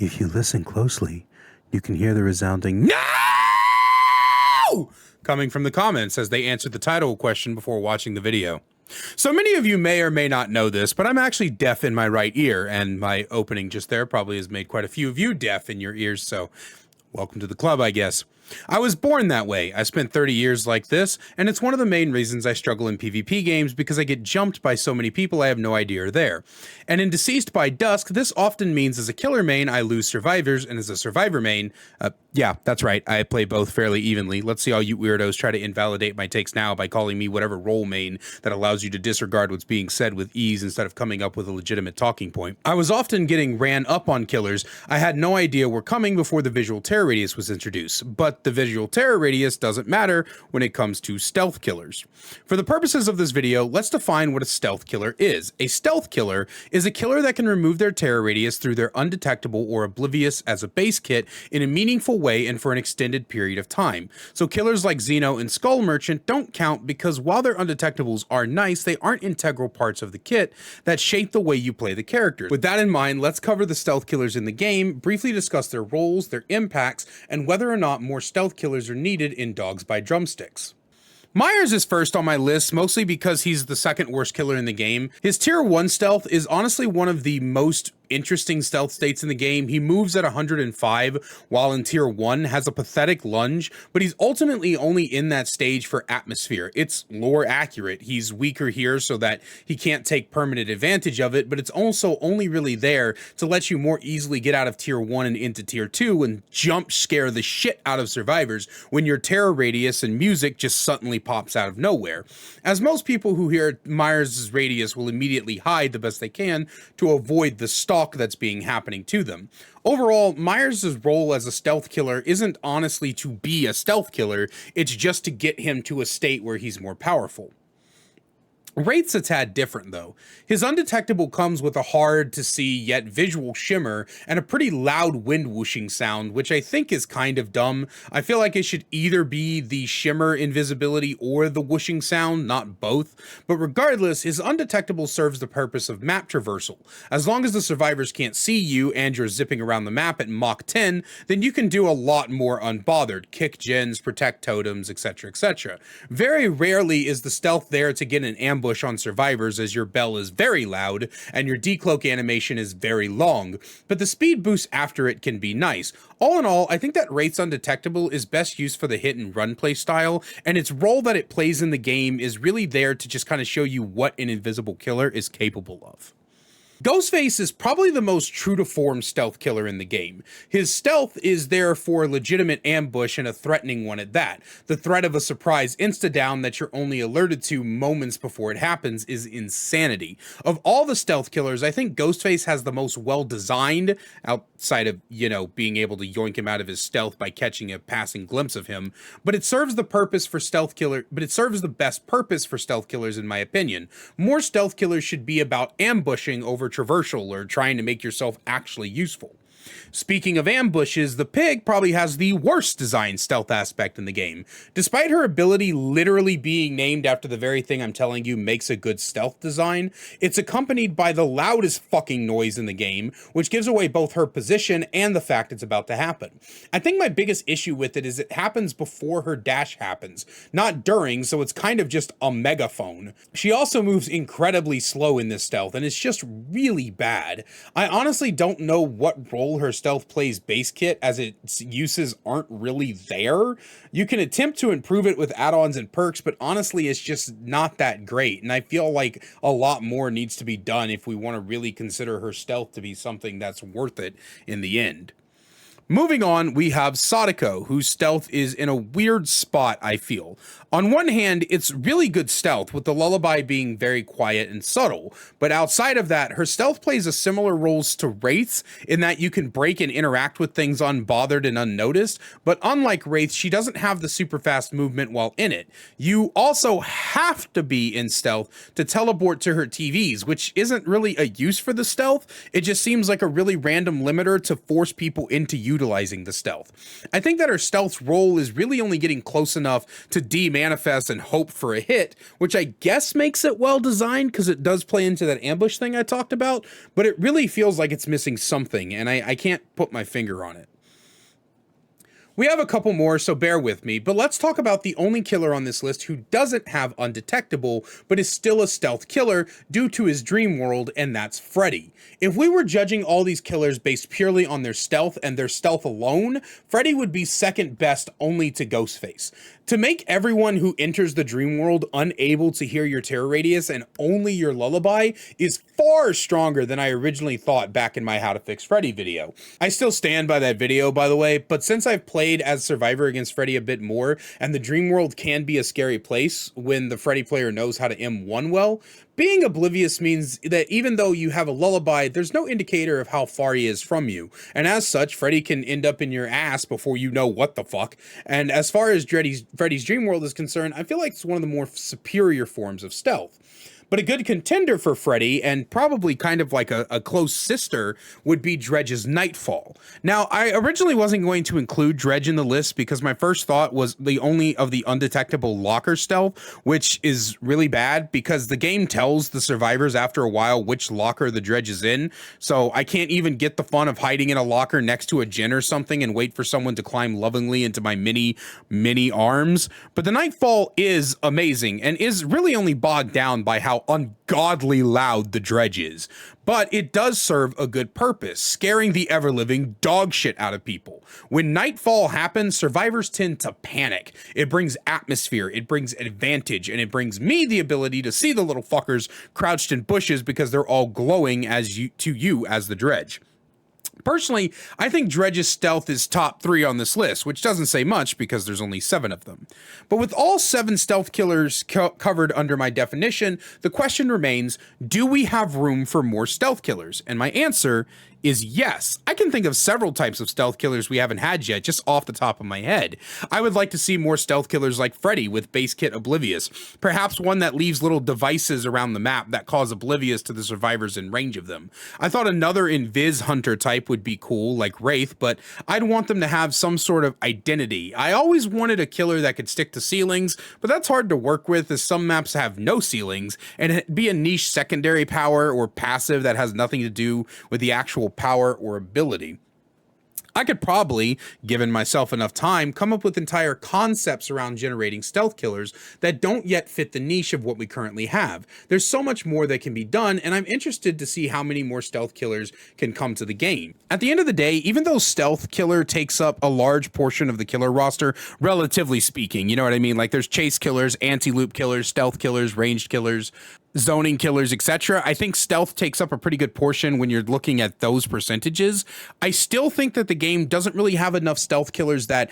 If you listen closely, you can hear the resounding "No!" coming from the comments as they answered the title question before watching the video. So many of you may or may not know this, but I'm actually deaf in my right ear, and my opening just there probably has made quite a few of you deaf in your ears, so welcome to the club, I guess. I was born that way. I spent 30 years like this, and it's one of the main reasons I struggle in PvP games because I get jumped by so many people I have no idea are there. And in Deceased by Dusk, this often means as a killer main, I lose survivors, and as a survivor main, yeah, that's right, I play both fairly evenly. Let's see all you weirdos try to invalidate my takes now by calling me whatever role main that allows you to disregard what's being said with ease instead of coming up with a legitimate talking point. I was often getting ran up on killers I had no idea were coming before the visual terror radius was introduced, but the visual terror radius doesn't matter when it comes to stealth killers. For the purposes of this video, let's define what a stealth killer is. A stealth killer is a killer that can remove their terror radius through their undetectable or oblivious as a base kit in a meaningful way and for an extended period of time. So killers like Xeno and Skull Merchant don't count because while their undetectables are nice, they aren't integral parts of the kit that shape the way you play the character. With that in mind, let's cover the stealth killers in the game, briefly discuss their roles, their impacts, and whether or not more stealth killers are needed in Dogs by Drumsticks. Myers is first on my list, mostly because he's the second worst killer in the game. His tier 1 stealth is honestly one of the most interesting stealth states in the game. He moves at 105, while in tier 1 has a pathetic lunge, but he's ultimately only in that stage for atmosphere. It's lore accurate. He's weaker here so that he can't take permanent advantage of it, but it's also only really there to let you more easily get out of tier 1 and into tier 2 and jump scare the shit out of survivors when your terror radius and music just suddenly pops out of nowhere. As most people who hear Myers' radius will immediately hide the best they can to avoid the stalk that's being happening to them. Overall, Myers' role as a stealth killer isn't honestly to be a stealth killer, it's just to get him to a state where he's more powerful. Wraith's a tad different though. His undetectable comes with a hard to see yet visual shimmer and a pretty loud wind whooshing sound, which I think is kind of dumb. I feel like it should either be the shimmer invisibility or the whooshing sound, not both. But regardless, his undetectable serves the purpose of map traversal. As long as the survivors can't see you and you're zipping around the map at Mach 10, then you can do a lot more unbothered. Kick gens, protect totems, etc, etc. Very rarely is the stealth there to get an ambush on survivors as your bell is very loud and your decloak animation is very long, but the speed boost after it can be nice. All in all, I think that Wraith's undetectable is best used for the hit and run play style, and its role that it plays in the game is really there to just kind of show you what an invisible killer is capable of. Ghostface is probably the most true to form stealth killer in the game. His stealth is there for a legitimate ambush and a threatening one at that. The threat of a surprise insta-down that you're only alerted to moments before it happens is insanity. Of all the stealth killers, I think Ghostface has the most well-designed, outside of, being able to yoink him out of his stealth by catching a passing glimpse of him, but it serves the best purpose for stealth killers in my opinion. More stealth killers should be about ambushing over traversal or trying to make yourself actually useful. Speaking of ambushes, the pig probably has the worst designed stealth aspect in the game. Despite her ability literally being named after the very thing I'm telling you makes a good stealth design, it's accompanied by the loudest fucking noise in the game, which gives away both her position and the fact it's about to happen. I think my biggest issue with it is it happens before her dash happens, not during, so it's kind of just a megaphone. She also moves incredibly slow in this stealth, and it's just really bad. I honestly don't know what role her stealth plays base kit, as its uses aren't really there. You can attempt to improve it with add-ons and perks, but honestly it's just not that great, and I feel like a lot more needs to be done if we want to really consider her stealth to be something that's worth it in the end. Moving on, we have Sadako, whose stealth is in a weird spot, I feel. On one hand, it's really good stealth, with the lullaby being very quiet and subtle, but outside of that, her stealth plays a similar roles to Wraith's in that you can break and interact with things unbothered and unnoticed, but unlike Wraith, she doesn't have the super fast movement while in it. You also have to be in stealth to teleport to her TVs, which isn't really a use for the stealth. It just seems like a really random limiter to force people into using utilizing the stealth. I think that her stealth's role is really only getting close enough to de-manifest and hope for a hit, which I guess makes it well designed because it does play into that ambush thing I talked about, but it really feels like it's missing something, and I can't put my finger on it. We have a couple more, so bear with me, but let's talk about the only killer on this list who doesn't have undetectable, but is still a stealth killer due to his dream world, and that's Freddy. If we were judging all these killers based purely on their stealth and their stealth alone, Freddy would be second best only to Ghostface. To make everyone who enters the dream world unable to hear your terror radius and only your lullaby is far stronger than I originally thought back in my How to Fix Freddy video. I still stand by that video, by the way, but since I've played as Survivor against Freddy a bit more, and the dream world can be a scary place when the Freddy player knows how to M1 well, being oblivious means that even though you have a lullaby, there's no indicator of how far he is from you. And as such, Freddy can end up in your ass before you know what the fuck. And as far as Freddy's dream world is concerned, I feel like it's one of the more superior forms of stealth. But a good contender for Freddy, and probably kind of like a close sister, would be Dredge's Nightfall. Now, I originally wasn't going to include Dredge in the list because my first thought was the only of the undetectable locker stealth, which is really bad because the game tells the survivors after a while which locker the Dredge is in. So I can't even get the fun of hiding in a locker next to a gen or something and wait for someone to climb lovingly into my mini arms. But the Nightfall is amazing and is really only bogged down by how ungodly loud the Dredge is, but it does serve a good purpose, scaring the ever-living dog shit out of people. When Nightfall happens, survivors tend to panic. It brings atmosphere, it brings advantage, and it brings me the ability to see the little fuckers crouched in bushes because they're all glowing as the Dredge. Personally, I think Dredge's stealth is top 3 on this list, which doesn't say much because there's only 7 of them. But with all 7 stealth killers covered under my definition, the question remains, do we have room for more stealth killers? And my answer is yes. I can think of several types of stealth killers we haven't had yet, just off the top of my head. I would like to see more stealth killers like Freddy with base kit Oblivious, perhaps one that leaves little devices around the map that cause Oblivious to the survivors in range of them. I thought another Invis Hunter type would be cool, like Wraith, but I'd want them to have some sort of identity. I always wanted a killer that could stick to ceilings, but that's hard to work with as some maps have no ceilings, and it'd be a niche secondary power or passive that has nothing to do with the actual power or ability. I could probably, given myself enough time, come up with entire concepts around generating stealth killers that don't yet fit the niche of what we currently have. There's so much more that can be done, and I'm interested to see how many more stealth killers can come to the game. At the end of the day, even though stealth killer takes up a large portion of the killer roster, relatively speaking, you know what I mean? Like there's chase killers, anti-loop killers, stealth killers, ranged killers, zoning killers, etc. I think stealth takes up a pretty good portion when you're looking at those percentages. I still think that the game doesn't really have enough stealth killers that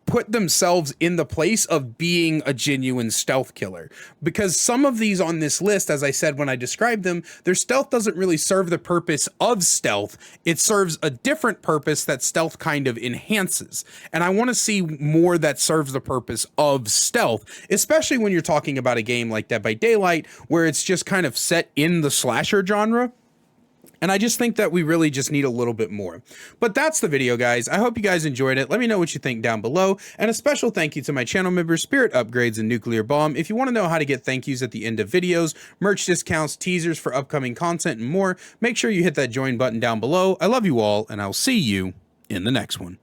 put themselves in the place of being a genuine stealth killer, because some of these on this list, as I said when I described them, their stealth doesn't really serve the purpose of stealth. It serves a different purpose that stealth kind of enhances, and I want to see more that serves the purpose of stealth, especially when you're talking about a game like Dead by Daylight where it's just kind of set in the slasher genre. And I just think that we really just need a little bit more. But that's the video, guys. I hope you guys enjoyed it. Let me know what you think down below. And a special thank you to my channel members, Spirit Upgrades and Nuclear Bomb. If you want to know how to get thank yous at the end of videos, merch discounts, teasers for upcoming content, and more, make sure you hit that join button down below. I love you all, and I'll see you in the next one.